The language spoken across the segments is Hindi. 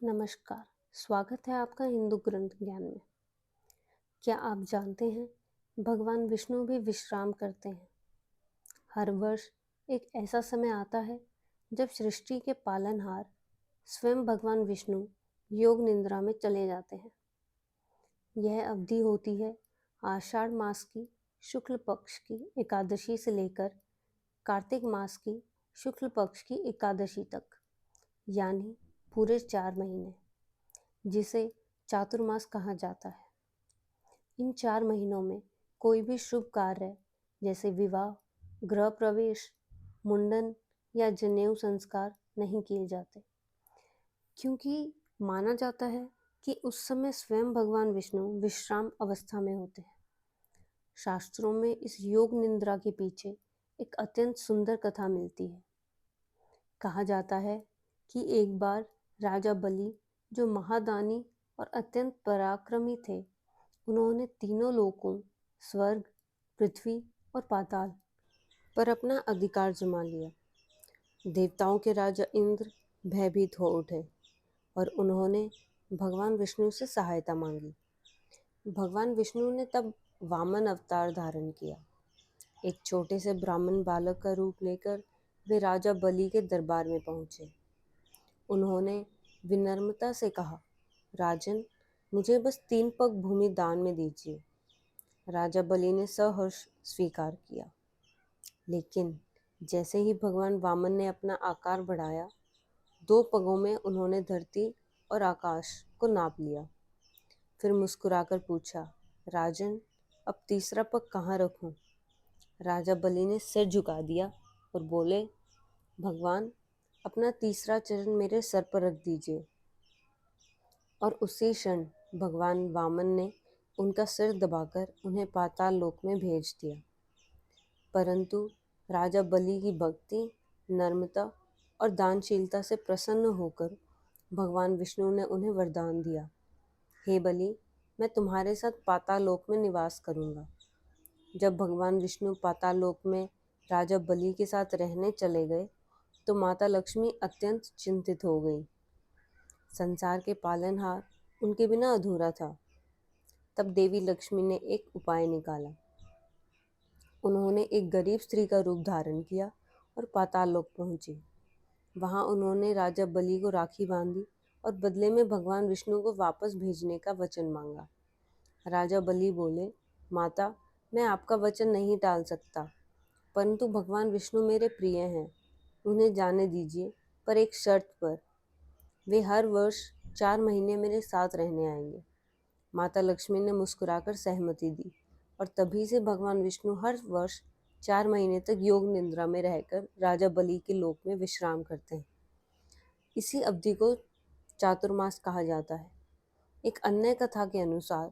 नमस्कार। स्वागत है आपका हिंदू ग्रंथ ज्ञान में। क्या आप जानते हैं भगवान विष्णु भी विश्राम करते हैं। हर वर्ष एक ऐसा समय आता है जब सृष्टि के पालनहार स्वयं भगवान विष्णु योग निद्रा में चले जाते हैं। यह अवधि होती है आषाढ़ मास की शुक्ल पक्ष की एकादशी से लेकर कार्तिक मास की शुक्ल पक्ष की एकादशी तक, यानी पूरे 4 महीने, जिसे चातुर्मास कहा जाता है। इन 4 महीनों में कोई भी शुभ कार्य जैसे विवाह, गृह प्रवेश, मुंडन या जनेऊ संस्कार नहीं किए जाते, क्योंकि माना जाता है कि उस समय स्वयं भगवान विष्णु विश्राम अवस्था में होते हैं। शास्त्रों में इस योग निद्रा के पीछे एक अत्यंत सुंदर कथा मिलती है। कहा जाता है कि एक बार राजा बलि, जो महादानी और अत्यंत पराक्रमी थे, उन्होंने तीनों लोकों स्वर्ग, पृथ्वी और पाताल पर अपना अधिकार जमा लिया। देवताओं के राजा इंद्र भयभीत हो उठे और उन्होंने भगवान विष्णु से सहायता मांगी। भगवान विष्णु ने तब वामन अवतार धारण किया। एक छोटे से ब्राह्मण बालक का रूप लेकर वे राजा बलि के दरबार में पहुंचे। उन्होंने विनम्रता से कहा, राजन, मुझे बस 3 पग भूमि दान में दीजिए। राजा बलि ने सहर्ष स्वीकार किया, लेकिन जैसे ही भगवान वामन ने अपना आकार बढ़ाया, 2 पगों में उन्होंने धरती और आकाश को नाप लिया। फिर मुस्कुराकर पूछा, राजन, अब तीसरा पग कहाँ रखूं? राजा बलि ने सिर झुका दिया और बोले, भगवान, अपना तीसरा चरण मेरे सर पर रख दीजिए। और उसी क्षण भगवान वामन ने उनका सिर दबाकर उन्हें पाताल लोक में भेज दिया। परंतु राजा बलि की भक्ति, नम्रता और दानशीलता से प्रसन्न होकर भगवान विष्णु ने उन्हें वरदान दिया, हे बलि, मैं तुम्हारे साथ पाताल लोक में निवास करूंगा। जब भगवान विष्णु पाताल लोक में राजा बलि के साथ रहने चले गए, तो माता लक्ष्मी अत्यंत चिंतित हो गई। संसार के पालनहार उनके बिना अधूरा था। तब देवी लक्ष्मी ने एक उपाय निकाला। उन्होंने एक गरीब स्त्री का रूप धारण किया और पाताल लोक पहुंची। वहां उन्होंने राजा बलि को राखी बांधी और बदले में भगवान विष्णु को वापस भेजने का वचन मांगा। राजा बलि बोले, माता, मैं आपका वचन नहीं टाल सकता, परंतु भगवान विष्णु मेरे प्रिय हैं, उन्हें जाने दीजिए, पर एक शर्त पर। वे हर वर्ष 4 महीने मेरे साथ रहने आएंगे। माता लक्ष्मी ने मुस्कुराकर सहमति दी और तभी से भगवान विष्णु हर वर्ष 4 महीने तक योग निद्रा में रहकर राजा बलि के लोक में विश्राम करते हैं। इसी अवधि को चातुर्मास कहा जाता है। एक अन्य कथा के अनुसार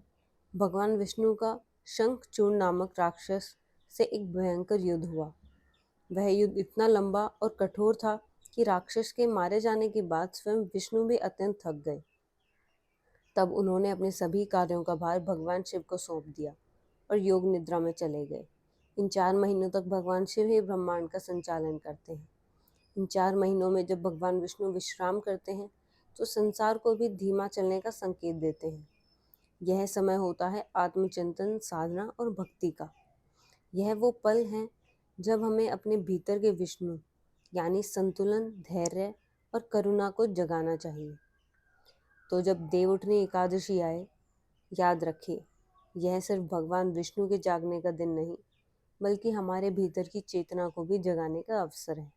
भगवान विष्णु का शंखचूड़ नामक राक्षस से एक भयंकर युद्ध हुआ। वह युद्ध इतना लंबा और कठोर था कि राक्षस के मारे जाने के बाद स्वयं विष्णु भी अत्यंत थक गए। तब उन्होंने अपने सभी कार्यों का भार भगवान शिव को सौंप दिया और योग निद्रा में चले गए। इन 4 महीनों तक भगवान शिव ही ब्रह्मांड का संचालन करते हैं। इन 4 महीनों में जब भगवान विष्णु विश्राम करते हैं, तो संसार को भी धीमा चलने का संकेत देते हैं। यह समय होता है आत्मचिंतन, साधना और भक्ति का। यह वो पल हैं जब हमें अपने भीतर के विष्णु यानी संतुलन, धैर्य और करुणा को जगाना चाहिए। तो जब देवउठनी एकादशी आए, याद रखिए, यह सिर्फ भगवान विष्णु के जागने का दिन नहीं, बल्कि हमारे भीतर की चेतना को भी जगाने का अवसर है।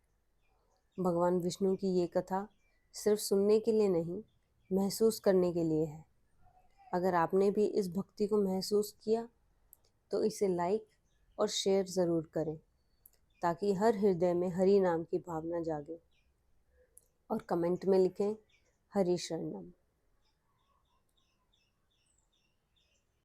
भगवान विष्णु की ये कथा सिर्फ सुनने के लिए नहीं, महसूस करने के लिए है। अगर आपने भी इस भक्ति को महसूस किया, तो इसे लाइक और शेयर ज़रूर करें, ताकि हर हृदय में हरि नाम की भावना जागे। और कमेंट में लिखें, हरि शरणम।